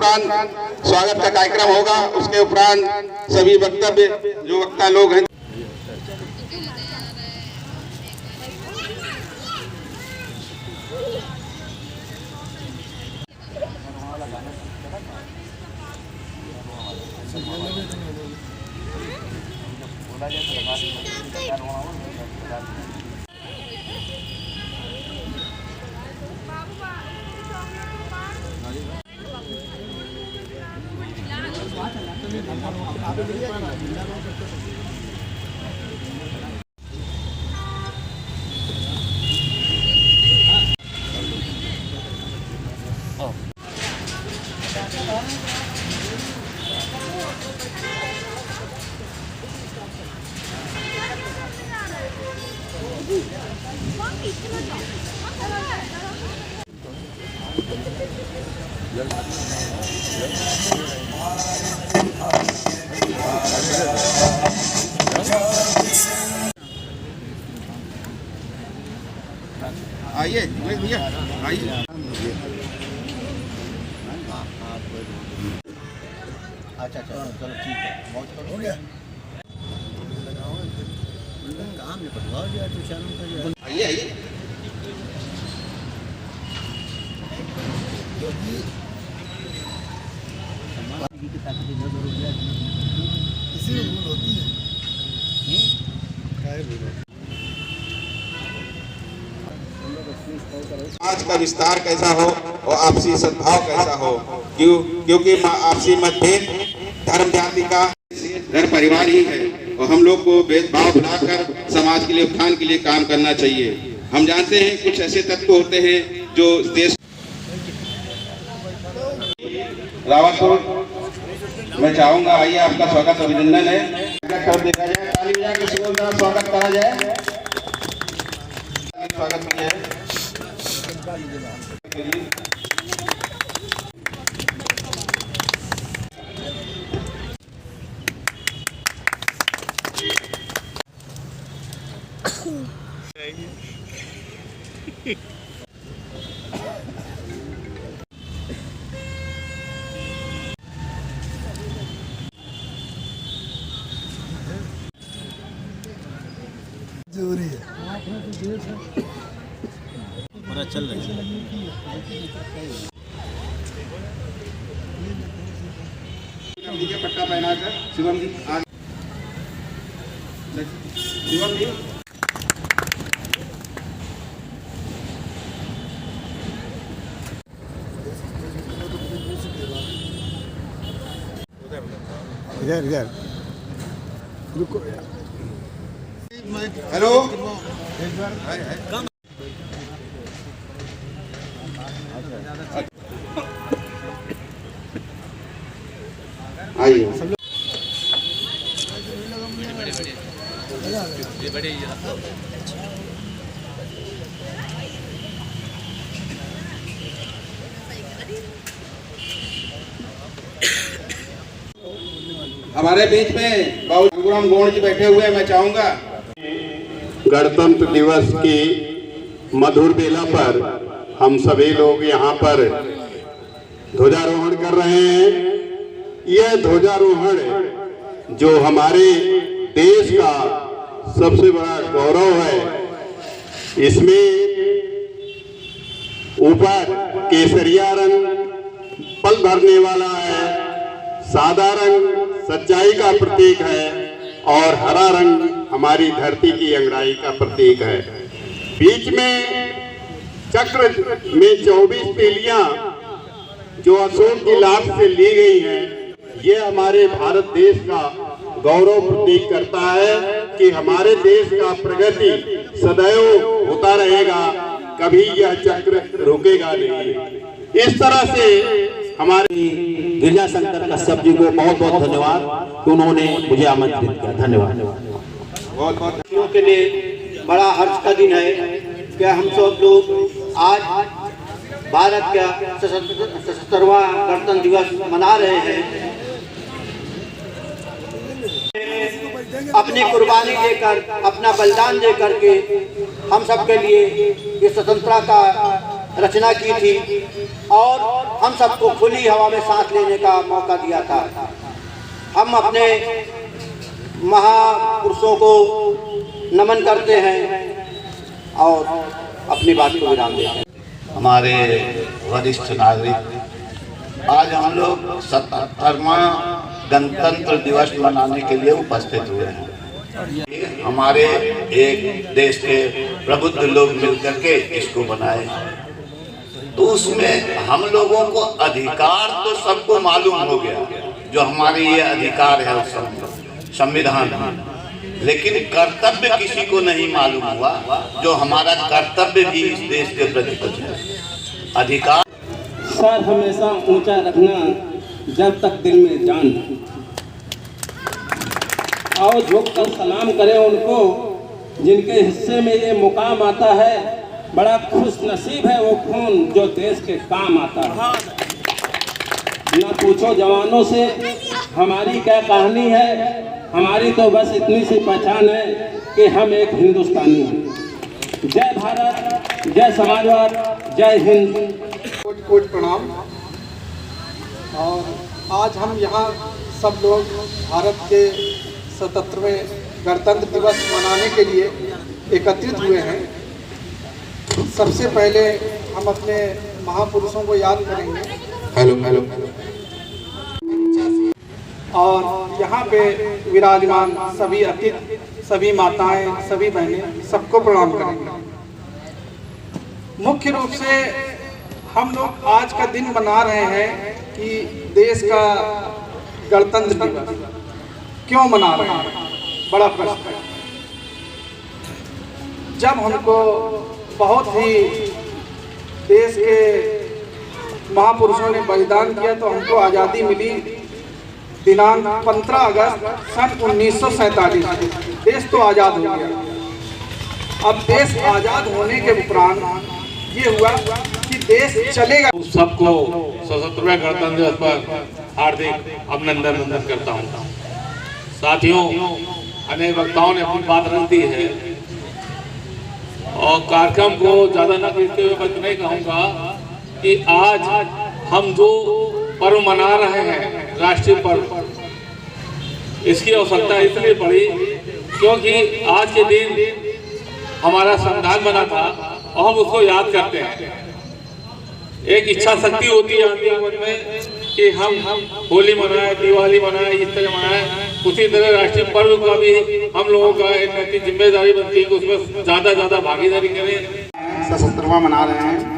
उपरांत स्वागत का कार्यक्रम होगा। उसके उपरांत सभी वक्तव्य जो वक्ता लोग हैं आइए भैया आइए। अच्छा चलो ठीक है, बहुत हो गया काम निपटवा दिया तो शाम का। आइए आइए। की ताकत इधर उधर हो गया, इसी में भूल होती है। आज का विस्तार कैसा हो और आपसी सद्भाव कैसा हो, क्योंकि आपसी मतभेद धर्म जाति का घर परिवार ही है और हम लोग को भेदभाव भुलाकर समाज के लिए उत्थान के लिए काम करना चाहिए। हम जानते हैं कुछ ऐसे तत्व होते हैं जो देश रावतपुर मैं चाहूंगा आइए आपका स्वागत अभिनंदन है। देखा जाए ताली बजा के स्वागत करा जाए। स्वागत किया है जरूरी है। पूरा चल रहा है। पट्टा पहनाकर शिवम जी शिवम जी इधर रुको। हेलो आइए। हमारे बीच में बाबू अंगुराम गोंड जी बैठे हुए हैं। मैं चाहूंगा गणतंत्र दिवस की मधुर बेला पर हम सभी लोग यहाँ पर ध्वजारोहण कर रहे हैं। यह ध्वजारोहण जो हमारे देश का सबसे बड़ा गौरव है, इसमें ऊपर केसरिया रंग पल भरने वाला है, सादा रंग सच्चाई का प्रतीक है और हरा रंग हमारी धरती की अंगड़ाई का प्रतीक है। बीच में चक्र में 24 तीलियां जो अशोक की लाट से ली गई हैं, ये हमारे भारत देश का गौरव प्रतीक करता है कि हमारे देश का प्रगति सदैव होता रहेगा, कभी यह चक्र रुकेगा नहीं। इस तरह से हमारे गिरजा शंकर कश्यप जी को बहुत बहुत धन्यवाद कि उन्होंने मुझे आमंत्रित किया। धन्यवाद। बहुत के लिए बड़ा हर्ष का दिन है कि हम सब लोग आज भारत का 77वां गणतंत्र दिवस मना रहे हैं। अपनी कुर्बानी देकर, अपना बलिदान देकर के हम सब के लिए ये स्वतंत्रता का रचना की थी और हम सबको खुली हवा में सांस लेने का मौका दिया था। हम अपने महापुरुषों को नमन करते हैं और अपनी बात को विराम देते हैं। हमारे वरिष्ठ नागरिक, आज हम लोग 77वां गणतंत्र दिवस मनाने के लिए उपस्थित हुए हैं। हमारे एक देश के प्रबुद्ध लोग मिलकर के इसको बनाए, तो उसमें हम लोगों को अधिकार तो सबको मालूम हो गया, जो हमारे ये अधिकार है उस संविधान में, लेकिन कर्तव्य किसी को नहीं मालूम हुआ, जो हमारा कर्तव्य भी इस देश के प्रति कुछ है। अधिकार सर हमेशा ऊंचा रखना जब तक दिल में जान, आओ झुक कर सलाम करें उनको जिनके हिस्से में ये मुकाम आता है। बड़ा खुश नसीब है वो खून जो देश के काम आता है। न पूछो जवानों से हमारी क्या कहानी है, हमारी तो बस इतनी सी पहचान है कि हम एक हिंदुस्तानी हैं। जय भारत, जय समाजवाद, जय हिंद। कोटि कोटि प्रणाम। और आज हम यहाँ सब लोग भारत के 77वें गणतंत्र दिवस मनाने के लिए एकत्रित हुए हैं। सबसे पहले हम अपने महापुरुषों को याद करेंगे। Hello hello. और यहाँ पे विराजमान सभी अतिथि, सभी माताएं, सभी बहनें, सबको प्रणाम करेंगे। मुख्य रूप से हम लोग आज का दिन मना रहे हैं कि देश का गणतंत्र दिवस क्यों मना रहे हैं, बड़ा प्रश्न है। जब हमको बहुत ही देश के महापुरुषों ने बलिदान किया तो हमको आज़ादी मिली दिनांक 15 अगस्त सन 1947। देश तो आज़ाद हो गया। अब देश आज़ाद होने के उपरांत ये हुआ कि देश चलेगा। सबको 77वें गणतंत्र दिवस पर हार्दिक अभिनंदन करता हूँ। साथियों, अनेक वक्ताओं ने अपनी बात रख दी है और कार्यक्रम को ज़्यादा न करते हुए मैं नहीं कहूँगा कि आज हम जो पर्व मना रहे हैं, राष्ट्रीय पर्व, इसकी आवश्यकता इसलिए पड़ी क्योंकि आज के दिन हमारा संविधान बना था और हम उसको याद करते हैं। एक इच्छा शक्ति होती है जीवन में कि हम होली मनाएं, दिवाली मनाएं, इस तरह मनाएं। उसी तरह राष्ट्रीय पर्व का भी हम लोगों का एक नैतिक जिम्मेदारी बनती है कि उसमें ज़्यादा भागीदारी करें। 77वां मना रहे हैं।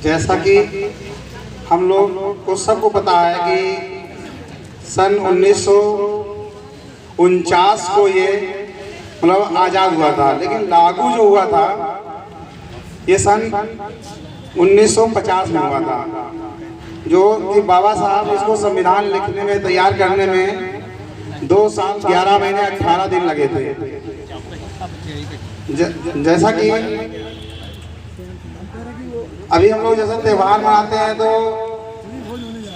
जैसा कि हम लोग को सबको पता है कि सन 1949 को ये मतलब आज़ाद हुआ था, लेकिन लागू जो हुआ था ये सन 1950 में हुआ था, जो कि बाबा साहब इसको संविधान लिखने में, तैयार करने में 2 साल 11 महीने 18 दिन लगे थे। जैसा कि अभी हम लोग जैसे त्यौहार मनाते हैं तो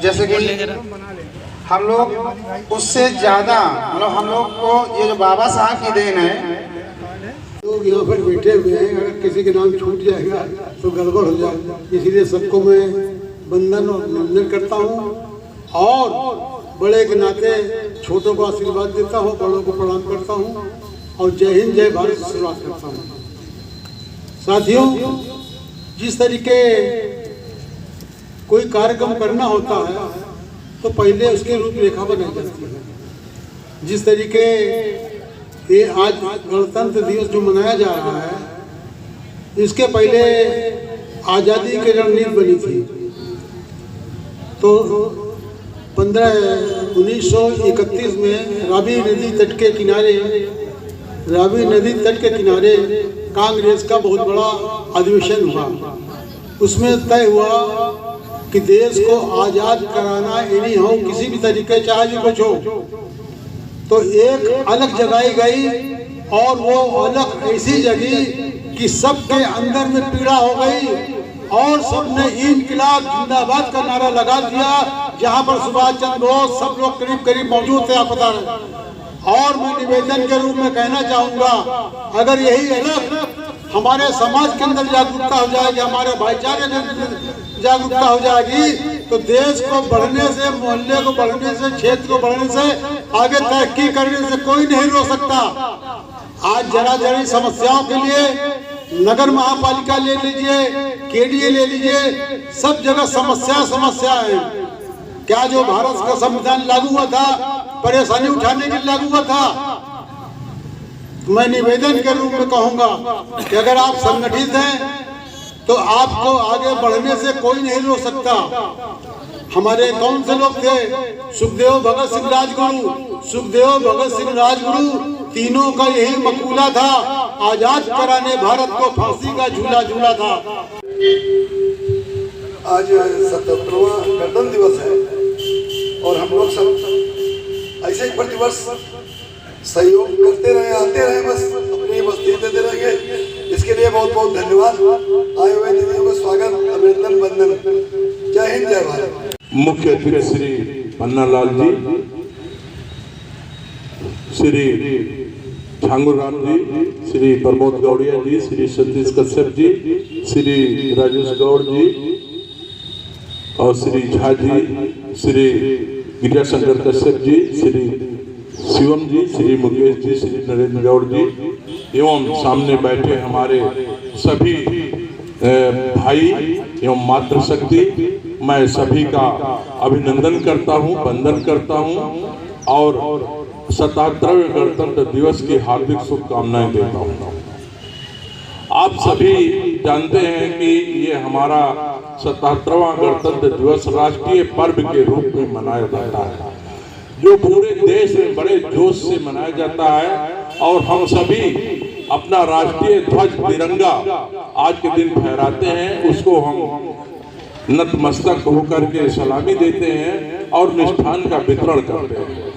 जैसे कि हम लोग उससे ज़्यादा मतलब हम लोग को ये जो बाबा साहब की देन है, लोग यहाँ पर बैठे हुए हैं, अगर किसी के नाम छूट जाएगा तो गड़बड़ हो जाएगा। इसीलिए सबको मैं वंदन और अभिनंदन करता हूँ और बड़े के नाते छोटों को आशीर्वाद देता हूँ, बड़ों को प्रणाम करता हूँ और जय हिंद जय भारत से शुरुआत करता हूँ। साथियों, जिस तरीके कोई कार्यक्रम करना होता है तो पहले उसकी रूपरेखा बनाई जाती है। जिस तरीके ये आज गणतंत्र दिवस जो मनाया जा रहा है, इसके पहले आज़ादी की रणनीति बनी थी। तो 1931 में रावी नदी तट के किनारे कांग्रेस का बहुत बड़ा अधिवेशन हुआ। उसमें तय हुआ कि देश को आज़ाद कराना इन्हीं हो किसी भी तरीके, चाहे जो कुछ हो। तो एक अलग जगाई गई और वो अलग ऐसी जगी कि सबके अंदर में पीड़ा हो गई और सबने इनकलाब जिंदाबाद का नारा लगा दिया। जहां पर सुभाष चंद्र बोस सब लोग करीब करीब मौजूद थे, आप बता रहे। और मैं निवेदन के रूप में कहना चाहूंगा, अगर यही अलग हमारे समाज के अंदर जागरूकता हो जाएगी, हमारे भाईचारे के जागरूकता हो जाएगी, तो देश को बढ़ने से, मोहल्ले को बढ़ने से, क्षेत्र को बढ़ने से, आगे तरक्की करने से कोई नहीं रोक सकता। आज जरा जरी समस्याओं के लिए नगर महापालिका ले लीजिए, केडीए ले लीजिए, सब जगह समस्या है। क्या जो भारत का संविधान लागू हुआ था, परेशानी उठाने के लिए लागू हुआ था? मैं निवेदन के रूप में कहूंगा कि अगर आप संगठित हैं तो आपको आगे बढ़ने से कोई नहीं रोक सकता। हमारे कौन से लोग थे? सुखदेव, भगत सिंह, राजगुरु। सुखदेव, भगत सिंह, राजगुरु तीनों का यही मकूला था, आजाद कराने भारत को फांसी का झूला झूला था। आज 77वां गणतंत्र दिवस है और हम लोग सब ऐसे ही प्रतिवर्ष सहयोग करते रहे, आते रहे, बस अपनी बस्ती देते रहेंगे। इसके लिए बहुत बहुत धन्यवाद। आए हुए दीदियों को स्वागत, अभिनंदन, वंदन। जय हिंद, जय भारत। मुख्य अतिथि श्री पन्नालाल जी, श्री छांगुर राम जी, श्री प्रमोद गौड़िया जी, श्री सतीश कश्यप जी, श्री राजेश गौड़ जी और श्री झा जी, श्री गिरिजाशंकर कश्यप जी, श्री शिवम जी, श्री मुकेश जी, श्री नरेंद्र गौड़ जी एवं सामने बैठे हमारे सभी भाई एवं मातृशक्ति, मैं सभी का अभिनंदन करता हूं, वंदन करता हूं और 77वें गणतंत्र दिवस की हार्दिक शुभकामनाएं देता हूं। आप सभी जानते हैं कि ये हमारा 77वां गणतंत्र दिवस राष्ट्रीय पर्व के रूप में मनाया जाता है, जो पूरे देश में बड़े जोश से मनाया जाता है और हम सभी अपना राष्ट्रीय ध्वज तिरंगा आज के दिन फहराते हैं। उसको हम नतमस्तक होकर के सलामी देते हैं और मिष्ठान का वितरण करते हैं।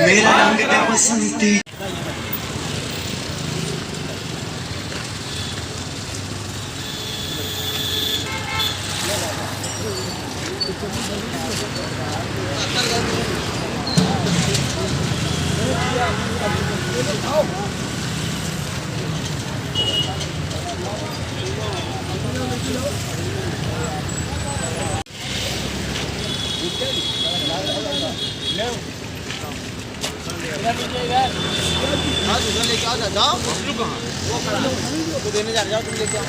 मेरा रंग है बसंती। जाओ वो खड़ा तो देने जा जाओ, तुम लेके आओ।